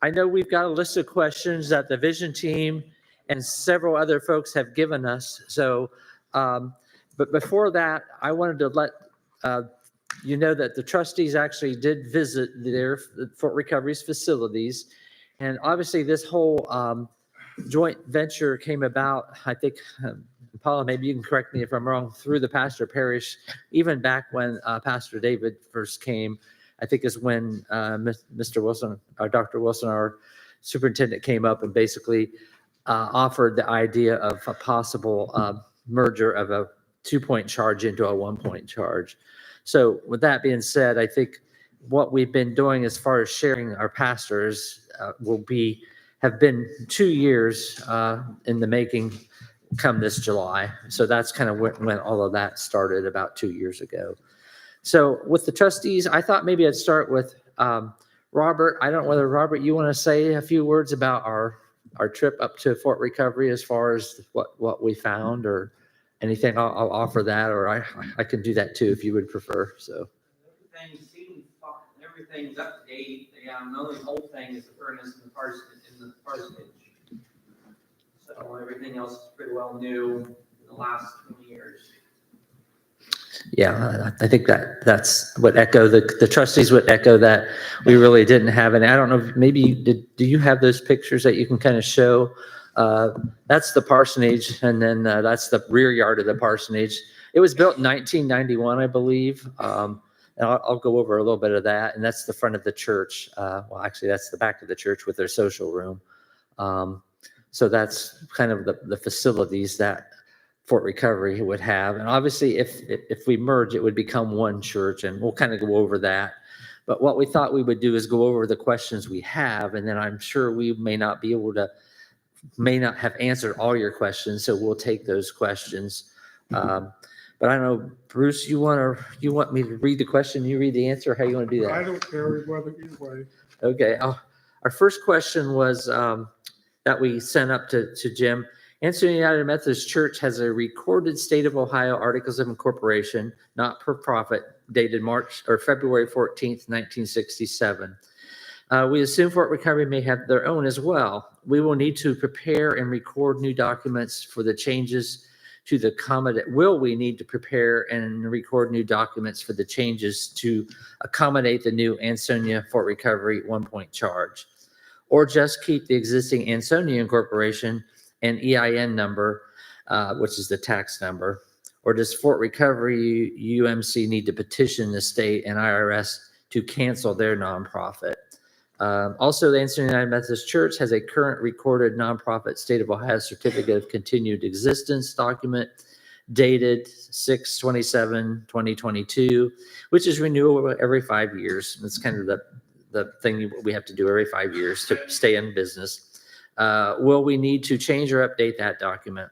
I know we've got a list of questions that the vision team and several other folks have given us. So, but before that, I wanted to let you know that the trustees actually did visit their Fort Recovery's facilities. And obviously this whole joint venture came about, I think, Paula, maybe you can correct me if I'm wrong, through the pastor parish, even back when Pastor David first came. I think is when Mr. Wilson, or Dr. Wilson, our superintendent, came up and basically offered the idea of a possible merger of a 2-point charge into a 1-point charge. So with that being said, I think what we've been doing as far as sharing our pastors have been 2 years in the making come this July. So that's kind of when all of that started about 2 years ago. So with the trustees, I thought maybe I'd start with Robert. I don't know whether, Robert, you want to say a few words about our trip up to Fort Recovery as far as what we found or anything. I'll offer that, or I can do that too if you would prefer. So everything's up to date. The only whole thing is the furnace and the parsonage. So everything else is pretty well new in the last 20 years. Yeah, I think that's what the trustees would echo that we really didn't have any. I don't know, maybe do you have those pictures that you can kind of show? That's the parsonage, and then that's the rear yard of the parsonage. It was built in 1991, I believe. And I'll go over a little bit of that. And that's the front of the church. Well, actually, that's the back of the church with their social room. So that's kind of the facilities that Fort Recovery would have. And obviously, if we merge, it would become one church, and we'll kind of go over that. But what we thought we would do is go over the questions we have, and then I'm sure we may not have answered all your questions, so we'll take those questions. But I don't know, Bruce, you want me to read the question, you read the answer? How you want to do that? I don't care whether either way. Okay. Our first question was that we sent up to Jim. Anson United Methodist Church has a recorded State of Ohio Articles of Incorporation, not for profit, dated February 14th, 1967. We assume Fort Recovery may have their own as well. We will need to prepare and record new documents for the changes to the accommodate. Will we need to prepare and record new documents for the changes to accommodate the new Ansonia Fort Recovery 1-point charge? Or just keep the existing Ansonia Incorporation and EIN number, which is the tax number? Or does Fort Recovery UMC need to petition the state and IRS to cancel their nonprofit? Also, the Ansonia United Methodist Church has a current recorded nonprofit State of Ohio Certificate of Continued Existence document dated 6/27/2022, which is renewable every 5 years. That's kind of the thing we have to do every 5 years to stay in business. Will we need to change or update that document?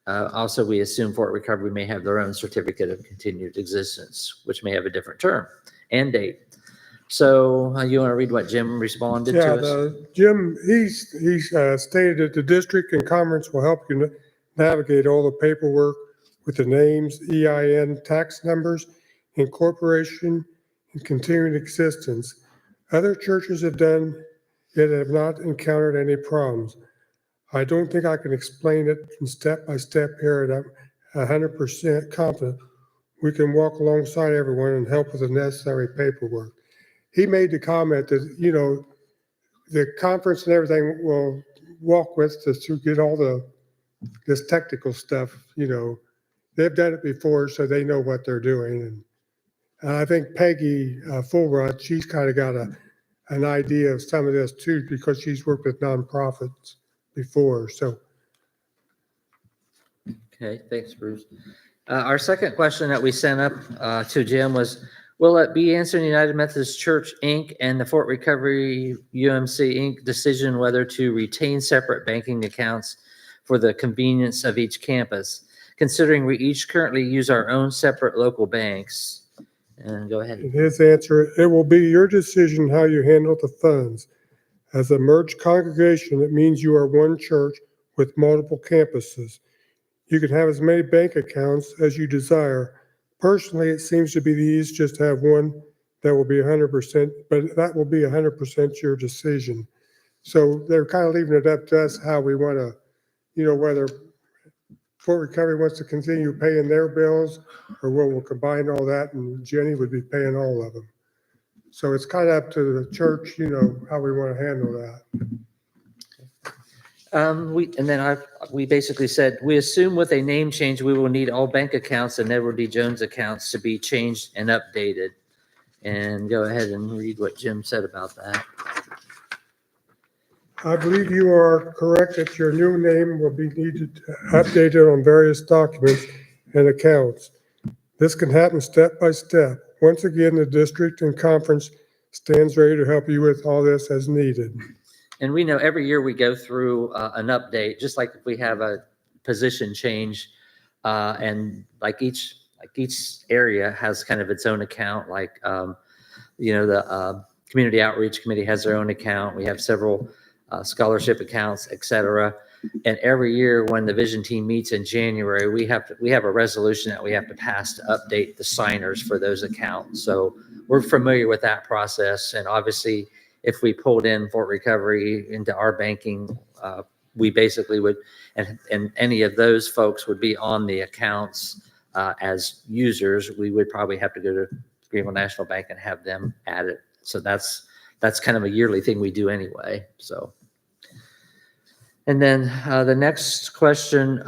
Also, we assume Fort Recovery may have their own Certificate of Continued Existence, which may have a different term and date. So you want to read what Jim responded to us? Jim, he's stated that the district and conference will help you navigate all the paperwork with the names, EIN, tax numbers, incorporation, and continuing existence. Other churches have done it, have not encountered any problems. I don't think I can explain it step by step here, and I'm 100% confident we can walk alongside everyone and help with the necessary paperwork. He made the comment that, the conference and everything will walk with us to get all this technical stuff. They've done it before, so they know what they're doing. And I think Peggy Fulrod, she's kind of got an idea of some of this too, because she's worked with nonprofits before. So. Okay, thanks, Bruce. Our second question that we sent up to Jim was, will it be Anson United Methodist Church, Inc. and the Fort Recovery UMC, Inc. decision whether to retain separate banking accounts for the convenience of each campus, considering we each currently use our own separate local banks? And go ahead. His answer, it will be your decision how you handle the funds. As a merged congregation, it means you are one church with multiple campuses. You can have as many bank accounts as you desire. Personally, it seems to be the easiest just to have one that will be 100%, but that will be 100% your decision. So they're kind of leaving it up to us how we want to, whether Fort Recovery wants to continue paying their bills or we'll combine all that and Jenny would be paying all of them. So it's kind of up to the church, how we want to handle that. We basically said, we assume with a name change, we will need all bank accounts and Edward D. Jones accounts to be changed and updated. And go ahead and read what Jim said about that. I believe you are correct that your new name will be needed updated on various documents and accounts. This can happen step by step. Once again, the district and conference stands ready to help you with all this as needed. And we know every year we go through an update, just like if we have a position change, and like each area has kind of its own account. Like the community outreach committee has their own account. We have several scholarship accounts, et cetera. And every year when the vision team meets in January, we have a resolution that we have to pass to update the signers for those accounts. So we're familiar with that process. And obviously, if we pulled in Fort Recovery into our banking, we basically would, and any of those folks would be on the accounts as users. We would probably have to go to Greenville National Bank and have them add it. So that's kind of a yearly thing we do anyway. So. And then the next question,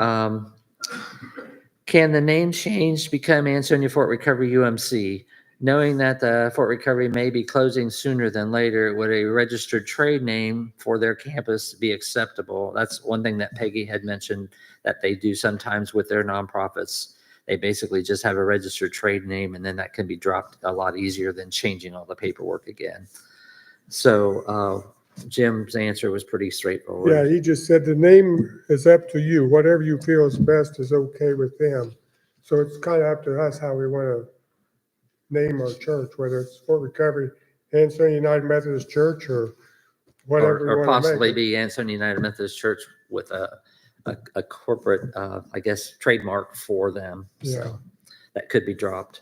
can the name change become Ansonia Fort Recovery UMC? Knowing that the Fort Recovery may be closing sooner than later, would a registered trade name for their campus be acceptable? That's one thing that Peggy had mentioned that they do sometimes with their nonprofits. They basically just have a registered trade name, and then that can be dropped a lot easier than changing all the paperwork again. So Jim's answer was pretty straightforward. Yeah, he just said the name is up to you. Whatever you feel is best is okay with them. So it's kind of up to us how we want to name our church, whether it's Fort Recovery, Ansonia United Methodist Church, or whatever. Or we want to possibly make it. be Ansonia United Methodist Church with a corporate, I guess, trademark for them. Yeah. So that could be dropped.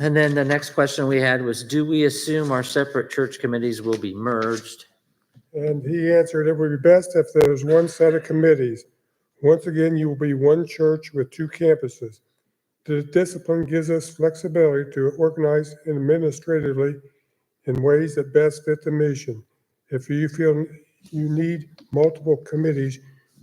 And then the next question we had was, do we assume our separate church committees will be merged? And he answered, it would be best if there was one set of committees. Once again, you will be one church with two campuses. The discipline gives us flexibility to organize administratively in ways that best fit the mission. If you feel you need multiple committees,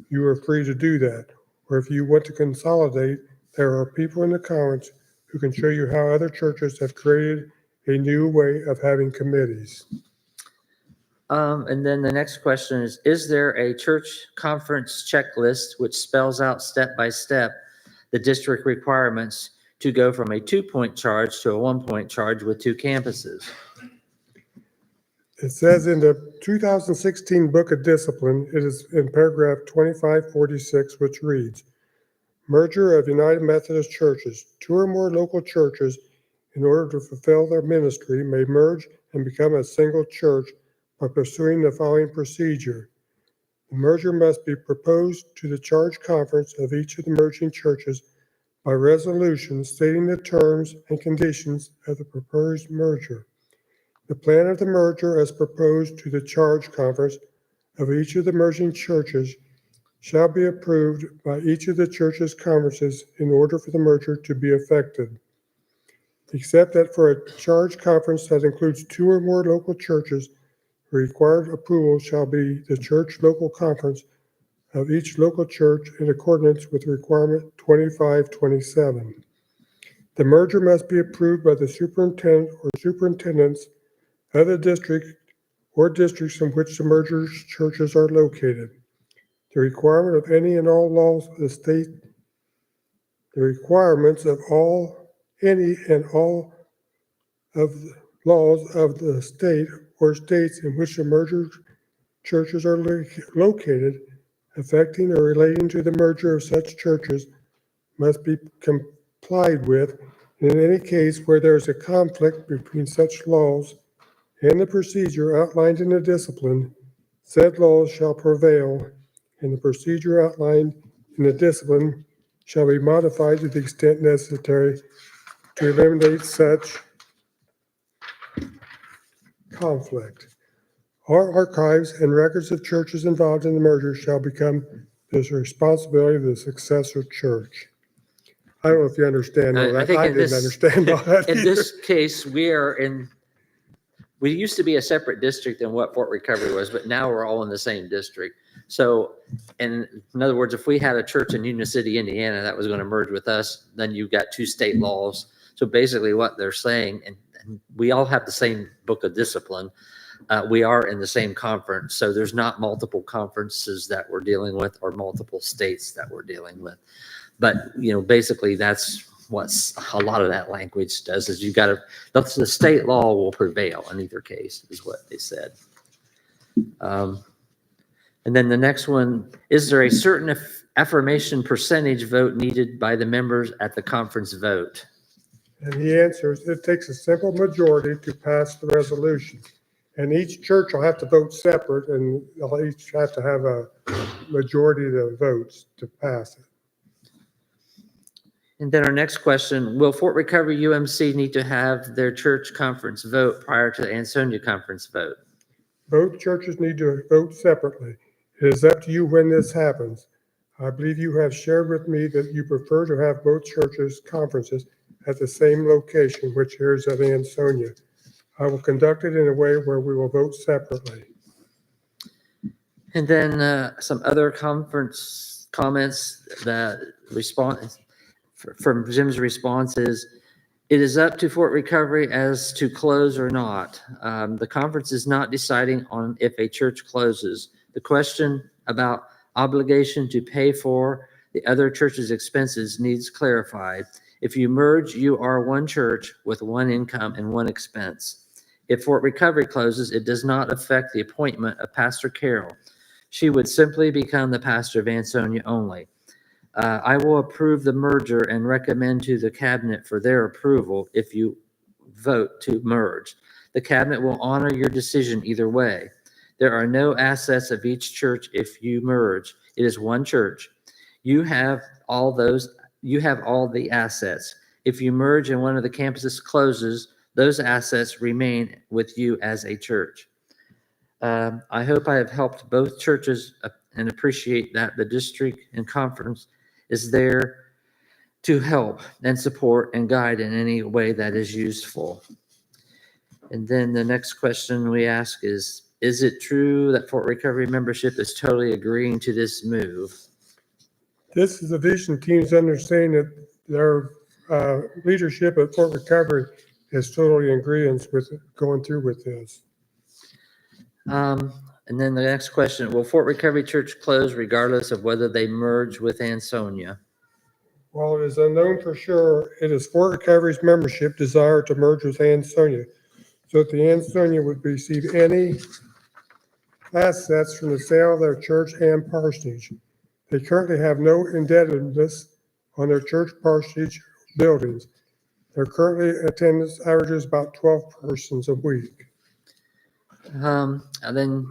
you are free to do that. Or if you want to consolidate, there are people in the conference who can show you how other churches have created a new way of having committees. And then the next question is there a church conference checklist which spells out step by step the district requirements to go from a 2-point charge to a 1-point charge with two campuses? It says in the 2016 Book of Discipline, it is in paragraph 2546, which reads, merger of United Methodist Churches. 2 or more local churches, in order to fulfill their ministry, may merge and become a single church by pursuing the following procedure. The merger must be proposed to the charge conference of each of the merging churches by resolution stating the terms and conditions of the proposed merger. The plan of the merger as proposed to the charge conference of each of the merging churches shall be approved by each of the church's conferences in order for the merger to be effected. Except that for a charge conference that includes 2 or more local churches, the required approval shall be the church local conference of each local church in accordance with requirement 2527. The merger must be approved by the superintendent or superintendents of the district or districts in which the merged churches are located. The requirement of any and all laws of the state, the requirements of any and all of the laws of the state or states in which the merged churches are located, affecting or relating to the merger of such churches, must be complied with. In any case where there is a conflict between such laws and the procedure outlined in the discipline, said laws shall prevail, and the procedure outlined in the discipline shall be modified to the extent necessary to eliminate such conflict. All archives and records of churches involved in the merger shall become the responsibility of the successor church. I don't know if you understand all I that. think I in didn't this- understand all that In either. this case, we used to be a separate district than what Fort Recovery was, but now we're all in the same district. So, in other words, if we had a church in Union City, Indiana, that was going to merge with us, then you've got two state laws. So basically what they're saying, and we all have the same book of discipline, we are in the same conference. So there's not multiple conferences that we're dealing with or multiple states that we're dealing with. But, basically that's what a lot of that language does is the state law will prevail in either case is what they said. And then the next one, is there a certain affirmation percentage vote needed by the members at the conference vote? And he answers, it takes a simple majority to pass the resolution. And each church will have to vote separate, and they'll each have to have a majority of the votes to pass it. And then our next question, will Fort Recovery UMC need to have their church conference vote prior to the Ansonia conference vote? Both churches need to vote separately. It is up to you when this happens. I believe you have shared with me that you prefer to have both churches' conferences at the same location, which is at Ansonia. I will conduct it in a way where we will vote separately. And then some other conference comments that response from Jim's response is, it is up to Fort Recovery as to close or not. The conference is not deciding on if a church closes. The question about obligation to pay for the other church's expenses needs clarified. If you merge, you are one church with one income and one expense. If Fort Recovery closes, it does not affect the appointment of Pastor Carol. She would simply become the pastor of Ansonia only. I will approve the merger and recommend to the cabinet for their approval if you vote to merge. The cabinet will honor your decision either way. There are no assets of each church if you merge. It is one church. You have all the assets. If you merge and one of the campuses closes, those assets remain with you as a church. I hope I have helped both churches and appreciate that the district and conference is there to help and support and guide in any way that is useful. And then the next question we ask is it true that Fort Recovery membership is totally agreeing to this move? This is the vision team's understanding that their leadership at Fort Recovery is totally in agreement with going through with this. And then the next question, will Fort Recovery Church close regardless of whether they merge with Ansonia? While it is unknown for sure, it is Fort Recovery's membership desire to merge with Ansonia, so that the Ansonia would receive any assets from the sale of their church and parsonage. They currently have no indebtedness on their church parsonage buildings. Their currently attendance averages about 12 persons a week. And then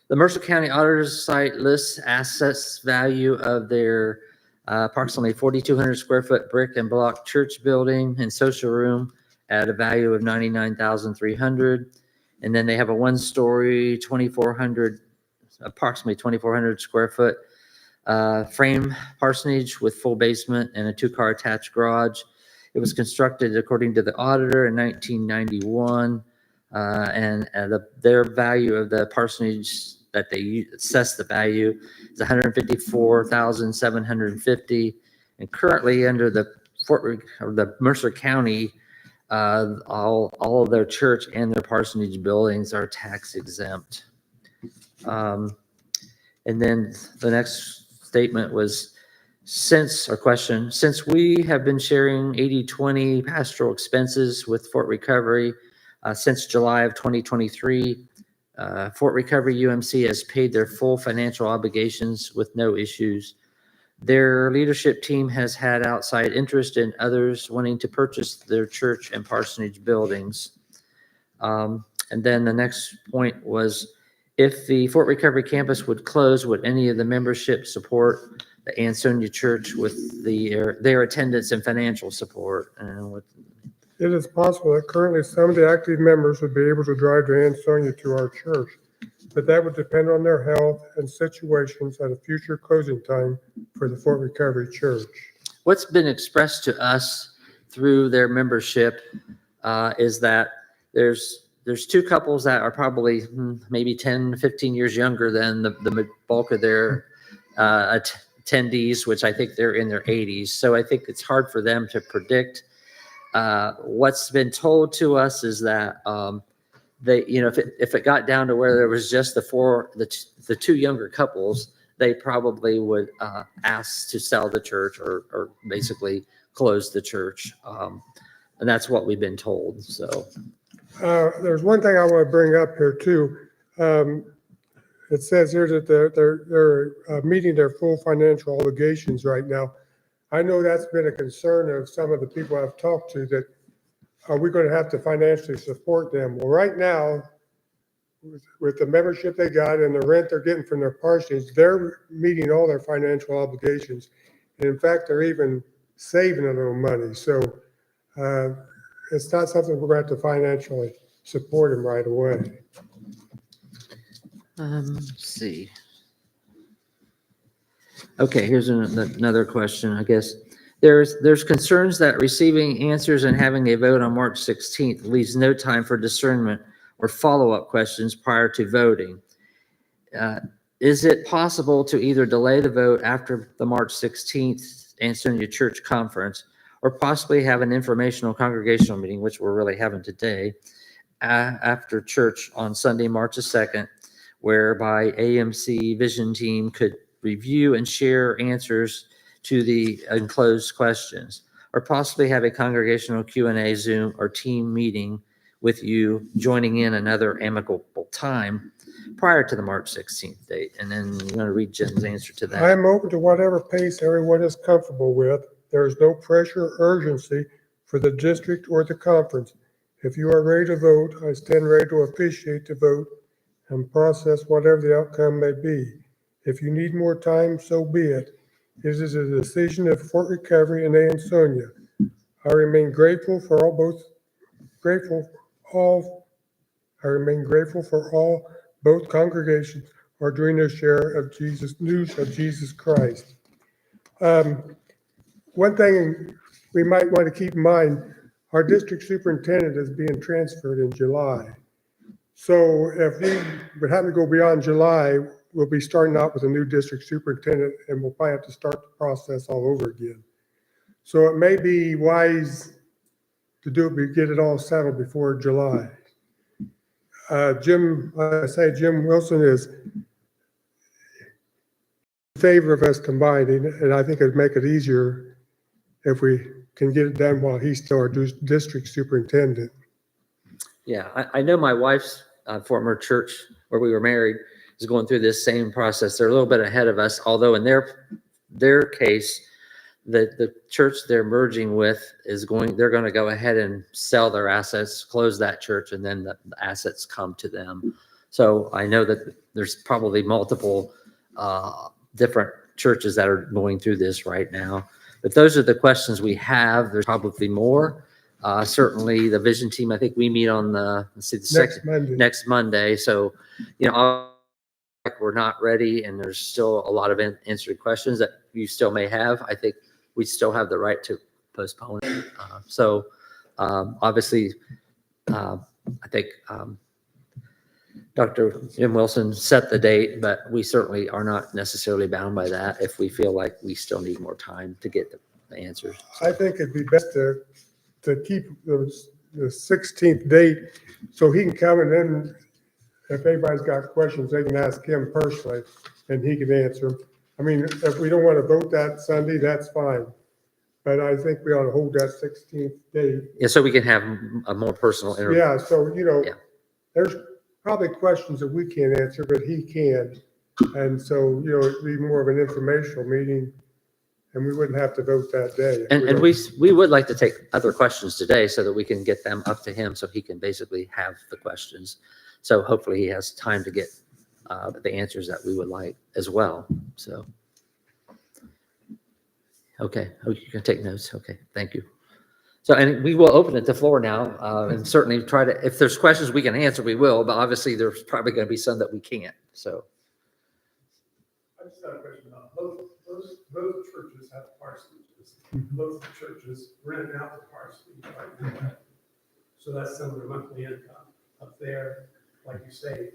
the Mercer County Auditor's site lists assets value of their approximately 4,200 square foot brick and block church building and social room at a value of $99,300. And then they have a one-story, approximately 2,400 square foot frame parsonage with full basement and a two-car attached garage. It was constructed according to the auditor in 1991. And their value of the parsonage that they assess the value is $154,750. And currently under the Mercer County, all of their church and their parsonage buildings are tax exempt. And then the next statement was, since we have been sharing 80/20 pastoral expenses with Fort Recovery since July of 2023, Fort Recovery UMC has paid their full financial obligations with no issues. Their leadership team has had outside interest in others wanting to purchase their church and parsonage buildings. And then the next point was, if the Fort Recovery campus would close, would any of the membership support the Ansonia Church with their attendance and financial support? And It is possible that currently some of the active members would be able to drive to Ansonia to our church, but that would depend on their health and situations at a future closing time for the Fort Recovery Church. What's been expressed to us through their membership is that there's two couples that are probably maybe 10, 15 years younger than the bulk of their attendees, which I think they're in their 80s. So I think it's hard for them to predict. What's been told to us is that they, if it got down to where there was just the two younger couples, they probably would ask to sell the church or basically close the church. And that's what we've been told. So There's one thing I want to bring up here too. It says here that they're meeting their full financial obligations right now. I know that's been a concern of some of the people I've talked to, that are we going to have to financially support them? Well, right now, with the membership they got and the rent they're getting from their parsonage, they're meeting all their financial obligations. And in fact, they're even saving a little money. So it's not something we're going to have to financially support them right away. let's see. Okay, here's another question, I guess. There's concerns that receiving answers and having a vote on March 16th leaves no time for discernment or follow-up questions prior to voting. Is it possible to either delay the vote after the March 16th Ansonia Church Conference, or possibly have an informational congregational meeting, which we're really having today, after church on Sunday, March the 2nd, whereby AMC Vision Team could review and share answers to the enclosed questions, or possibly have a congregational Q&A Zoom or team meeting with you joining in another amicable time prior to the March 16th date. And then you want to read Jim's answer to that. I'm open to whatever pace everyone is comfortable with. There is no pressure or urgency for the district or the conference. If you are ready to vote, I stand ready to officiate the vote and process whatever the outcome may be. If you need more time, so be it. It is a decision of Fort Recovery and Ansonia. I remain grateful for all both congregations are doing their share of news of Jesus Christ. One thing we might want to keep in mind, our district superintendent is being transferred in July. So if we would happen to go beyond July, we'll be starting out with a new district superintendent, and we'll probably have to start the process all over again. So it may be wise to get it all settled before July. Jim Wilson is in favor of us combining, and I think it'd make it easier if we can get it done while he's still our district superintendent. Yeah, I know my wife's former church where we were married is going through this same process. They're a little bit ahead of us, although in their case, the church they're merging with they're going to go ahead and sell their assets, close that church, and then the assets come to them. So I know that there's probably multiple different churches that are going through this right now. But those are the questions we have. There's probably more. Certainly the vision team, I think we meet on next Monday. So, we're not ready, and there's still a lot of answered questions that you still may have. I think we still have the right to postpone it. Obviously, I think Dr. Jim Wilson set the date, but we certainly are not necessarily bound by that if we feel like we still need more time to get the answers. I think it'd be best to keep the 16th date so he can come, and then if anybody's got questions, they can ask him personally and he can answer them. I mean, if we don't want to vote that Sunday, that's fine. But I think we ought to hold that 16th date. Yeah, so we can have a more personal interview. Yeah, so, there's probably questions that we can't answer, but he can. And so, it'd be more of an informational meeting, and we wouldn't have to vote that day. And we would like to take other questions today so that we can get them up to him so he can basically have the questions. So hopefully he has time to get the answers that we would like as well. So, okay. Oh, you can take notes. Okay. Thank you. So, and we will open it to floor now, and certainly try to, if there's questions we can answer, we will, but obviously there's probably going to be some that we can't, so. I just have a question about both churches have parsonages. Both churches rent out the parsonage right now. So that's some of their monthly income. Up there, like you say,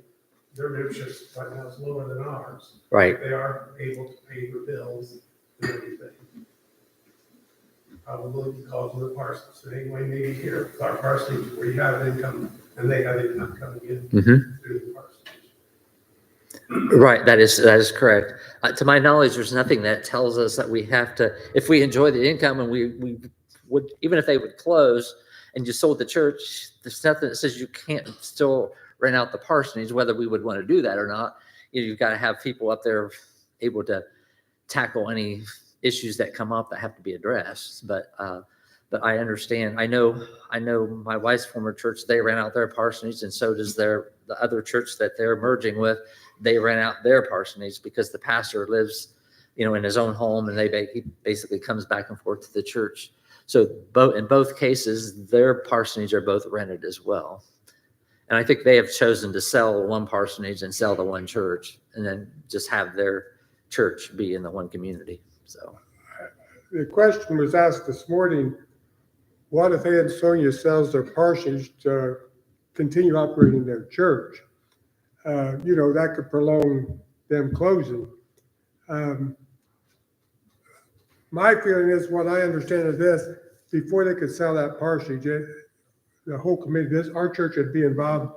their membership right now is lower than ours. Right. They are able to pay their bills and everything. Probably because of the parsonage. So anyway, maybe here, with our parsonage, we have income and they have income coming in through the parsonage. Right, that is correct. To my knowledge, there's nothing that tells us that we have to, if we enjoy the income and we would, even if they would close and you sold the church, there's nothing that says you can't still rent out the parsonage, whether we would want to do that or not. You've got to have people up there able to tackle any issues that come up that have to be addressed. But I understand. I know my wife's former church, they rent out their parsonage, and so does the other church that they're merging with. They rent out their parsonage because the pastor lives, in his own home, and he basically comes back and forth to the church. So in both cases, their parsonage are both rented as well. And I think they have chosen to sell one parsonage and sell the one church, and then just have their church be in the one community. So The question was asked this morning, what if Ed Sonia sells their parsonage to continue operating their church? That could prolong them closing. My feeling is, what I understand of this, before they could sell that parsonage, the whole committee, our church would be involved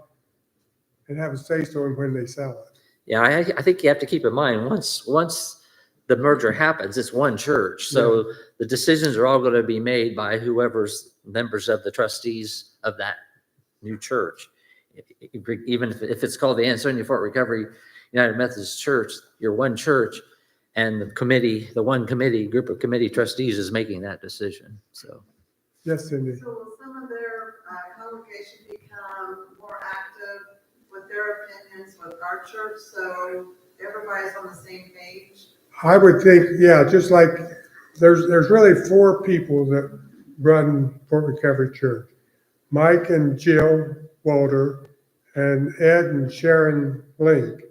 and have a say-so in when they sell it. yeah, I think you have to keep in mind, once the merger happens, it's one church. So the decisions are all going to be made by whoever's members of the trustees of that new church. Even if it's called the Ansonia Fort Recovery United Methodist Church, you're one church, and the one group of committee trustees is making that decision. So. Yes, Cindy. So will some of their congregation become more active with their opinions with our church, so everybody's on the same page? I would think, yeah, just like there's really 4 people that run Fort Recovery Church. Mike and Jill Walter and Ed and Sharon Link.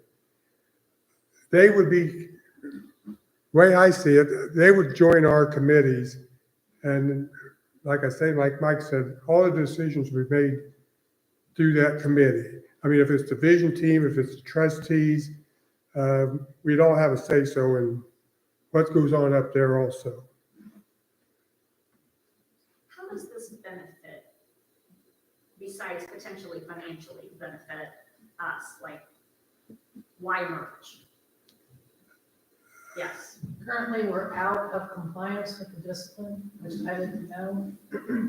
They would be, way I see it, they would join our committees. And like I say, like Mike said, all the decisions will be made through that committee. I mean, if it's the vision team, if it's the trustees, we'd all have a say-so in what goes on up there also. How does this benefit, besides potentially financially benefit us? Like, why merge? Yes. Currently, we're out of compliance with the discipline, which I didn't know.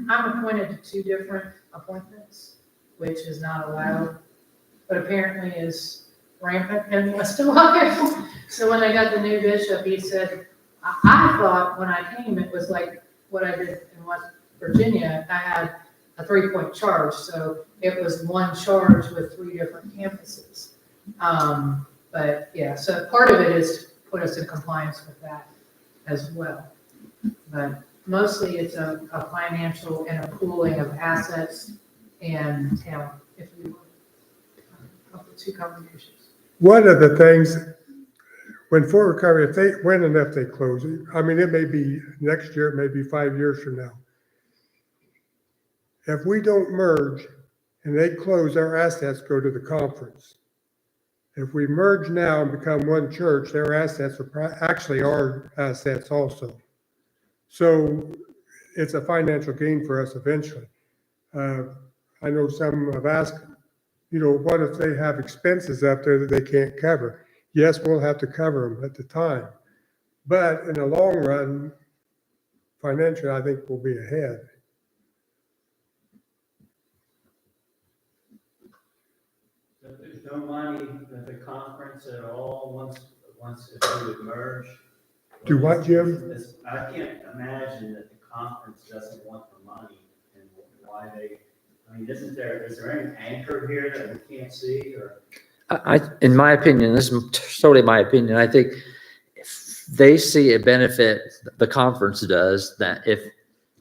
I'm appointed to 2 different appointments, which is not allowed, but apparently is rampant in West Ohio. So when I got the new bishop, he said, I thought when I came, it was like what I did in West Virginia. I had a 3-point charge, so it was one charge with 3 different campuses. But yeah, so part of it is to put us in compliance with that as well. But mostly it's a financial and a pooling of assets and talent, if you will, of the 2 congregations. One of the things, when Fort Recovery, when and if they close, I mean, it may be next year, it may be 5 years from now. If we don't merge and they close, our assets go to the conference. If we merge now and become one church, their assets are actually our assets also. So it's a financial gain for us eventually. I know some have asked, what if they have expenses up there that they can't cover? Yes, we'll have to cover them at the time. But in the long run, financially, I think we'll be ahead. So there's no money at the conference at all once if we would merge? Do what, Jim? I can't imagine that the conference doesn't want the money and why they, is there any anchor here that we can't see or? In my opinion, this is totally my opinion, I think if they see a benefit, the conference does, that if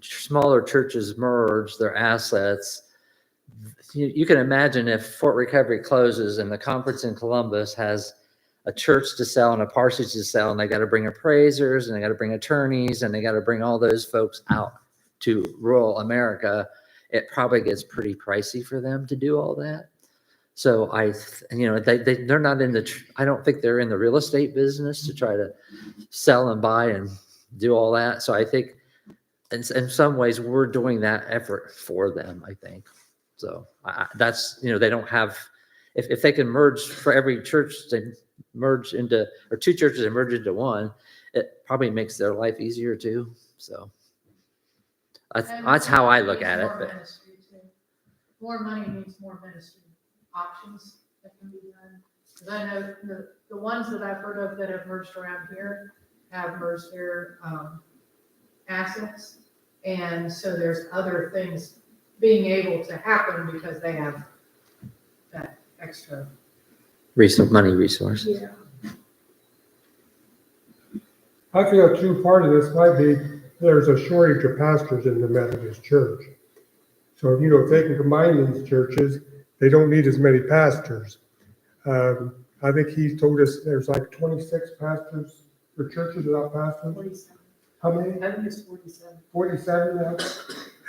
smaller churches merge their assets, you can imagine if Fort Recovery closes and the conference in Columbus has a church to sell and a parsonage to sell, and they got to bring appraisers and they got to bring attorneys and they got to bring all those folks out to rural America, it probably gets pretty pricey for them to do all that. So they're not in I don't think they're in the real estate business to try to sell and buy and do all that. So I think in some ways we're doing that effort for them, I think. So that's, they don't have, if they can merge for every church, they merge into, or two churches and merge into one, it probably makes their life easier too. So that's how I look at it. More ministry, too. More money means more ministry options that can be done. Because I know the ones that I've heard of that have merged around here have merged their assets. And so there's other things being able to happen because they have that extra. Money resource. Yeah. I feel too part of this might be, there's a shortage of pastors in the Methodist Church. So, if they can combine these churches, they don't need as many pastors. I think he told us there's like 26 pastors for churches without pastors. 47. How many? I think it's 47. 47 now.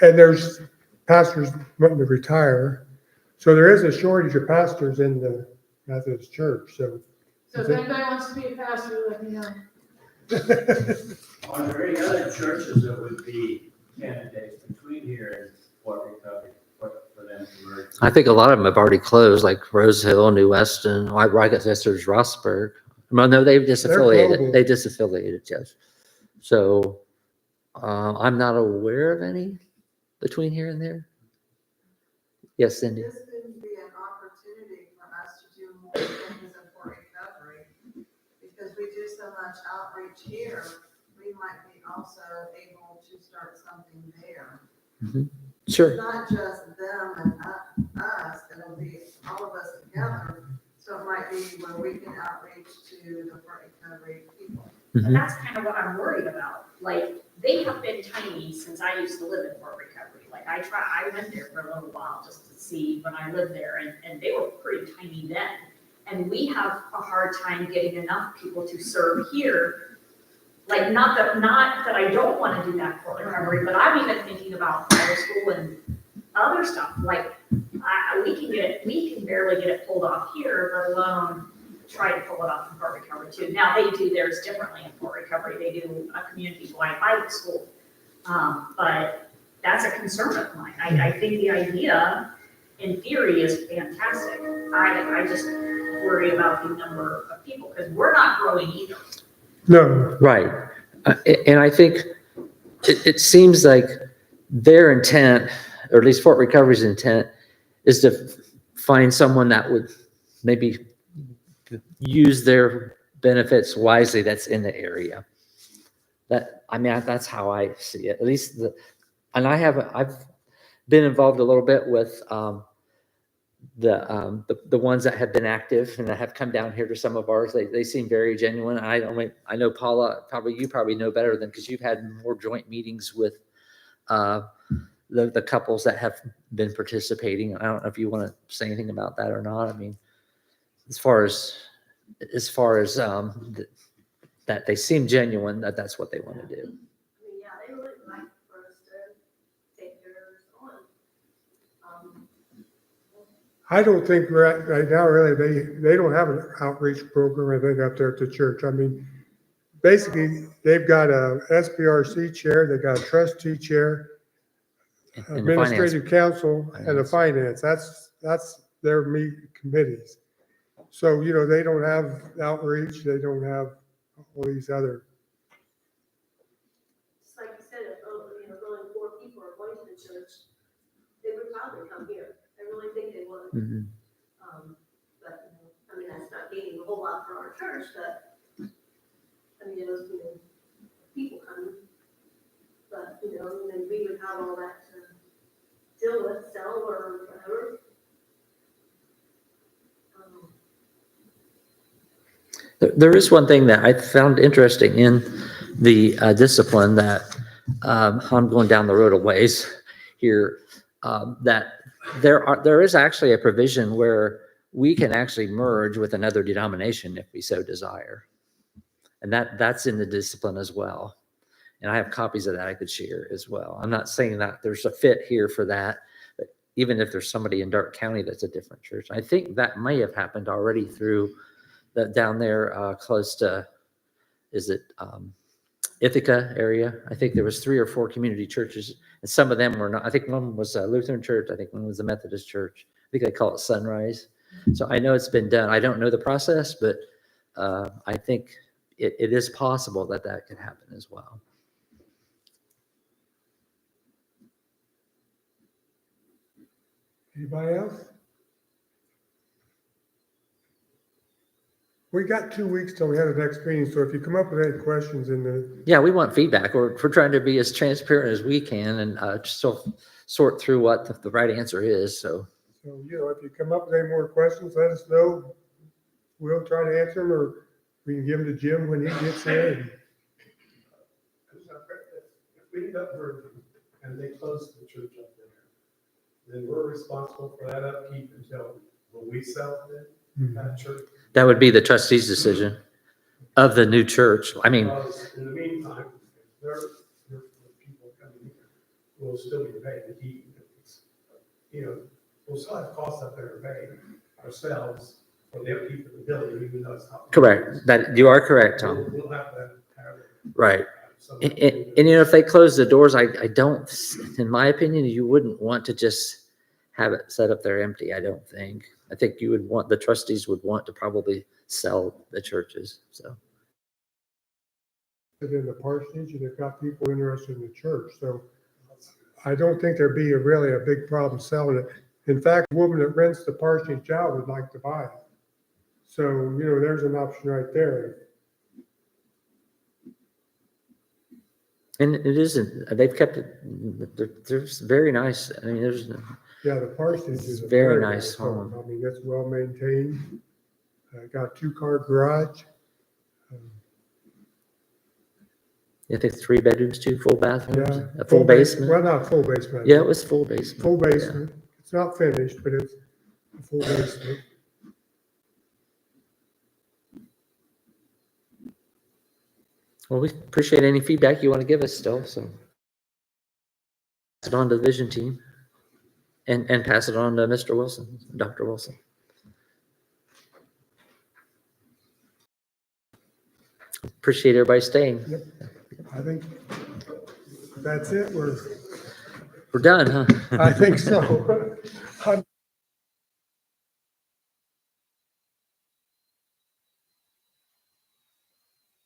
And there's pastors wanting to retire. So there is a shortage of pastors in the Methodist Church. So So if anybody wants to be a pastor, let me know. Are there any other churches that would be candidates between here and Fort Recovery for them to merge? I think a lot of them have already closed, like Rose Hill, New Weston. I guess there's Rossburg. Well, no, they've disaffiliated. global. They disaffiliated, yes. So I'm not aware of any between here and there. Yes, Cindy. This could be an opportunity for us to do more things in Fort Recovery, because we do so much outreach here, we might be also able to start something there. Sure. Not just them and us, it'll be all of us together, so it might be where we can outreach to the Fort Recovery people. And that's kind of what I'm worried about. Like, they have been tiny since I used to live in Fort Recovery. Like, I went there for a little while just to see when I lived there, and they were pretty tiny then. And we have a hard time getting enough people to serve here. Like, not that I don't want to do that for recovery, but I'm even thinking about Bible school and other stuff. Like, we can barely get it pulled off here, let alone try to pull it off in Fort Recovery too. Now, they do theirs differently in Fort Recovery. They do a community-wide Bible school. But that's a concern of mine. I think the idea, in theory, is fantastic. I just worry about the number of people, because we're not growing either. No, Right. And I think it seems like their intent, or at least Fort Recovery's intent, is to find someone that would maybe use their benefits wisely that's in the area. That's how I see it. At least I've been involved a little bit with the ones that have been active and that have come down here to some of ours. They seem very genuine. I know Paula, you probably know better than, because you've had more joint meetings with the couples that have been participating. I don't know if you want to say anything about that or not. I mean, as far as that they seem genuine, that's what they want to do. I mean, yeah, they would like for us to take theirs on. I don't think right now, really, they don't have an outreach program, I think, up there at the church. I mean, basically, they've got a SBRC chair, they've got a trustee chair, And the finance. administrative council, and the finance. That's their committees. So, they don't have outreach, they don't have all these other. Just like you said, if only 4 people are going to the church, they would probably come here. I really think they would. Mhm. But, I mean, that's not gaining a whole lot for our church, but, I mean, those, people coming. But, and then we would have all that to deal with, sell or whatever. There is one thing that I found interesting in the discipline that I'm going down the road a ways here, that there is actually a provision where we can actually merge with another denomination if we so desire. And that's in the discipline as well. And I have copies of that I could share as well. I'm not saying that there's a fit here for that, but even if there's somebody in Darke County that's a different church, I think that may have happened already through that down there close to, is it Ithaca area? I think there was 3 or 4 community churches, and some of them were not. I think one was a Lutheran church. I think one was a Methodist church. I think they call it Sunrise. So I know it's been done. I don't know the process, but I think it is possible that that could happen as well. Anybody else? We got 2 weeks till we have the next meeting, so if you come up with any questions in the, Yeah, we want feedback. We're trying to be as transparent as we can and still sort through what the right answer is. So if you come up with any more questions, let us know. We'll try to answer them, or we can give them to Jim when he gets in. If we end up merging and they close the church up there, then we're responsible for that upkeep until, will we sell it, that church? that would be the trustee's decision of the new church. I mean, Because in the meantime, there people coming here will still be paying to keep. We'll still have costs up there to pay ourselves for the upkeep of the building, even though it's not. correct. That you are correct, Tom. We'll have to have. Right. some- And if they close the doors, I don't, in my opinion, you wouldn't want to just have it set up there empty. I don't think. I think the trustees would want to probably sell the churches. So, In the parsonage, and they've got people interested in the church, so I don't think there'd be really a big problem selling it. In fact, the woman that rents the parsonage out would like to buy it. So, there's an option right there. and it isn't, they've kept it, there's very nice. I mean, there's, Yeah, the parsonage is a Very very nice nice home. home. I mean, it's well maintained. Got 2-car garage. I think 3 bedrooms, 2 full bathrooms, Yeah. a full basement. Well, not full basement. Yeah, it was full basement. Full basement. It's not finished, but it's a full basement. Well, we appreciate any feedback you want to give us still, so. Pass it on to the vision team and pass it on to Mr. Wilson, Dr. Wilson. Appreciate everybody staying. I think that's it. We're done, huh? I think so.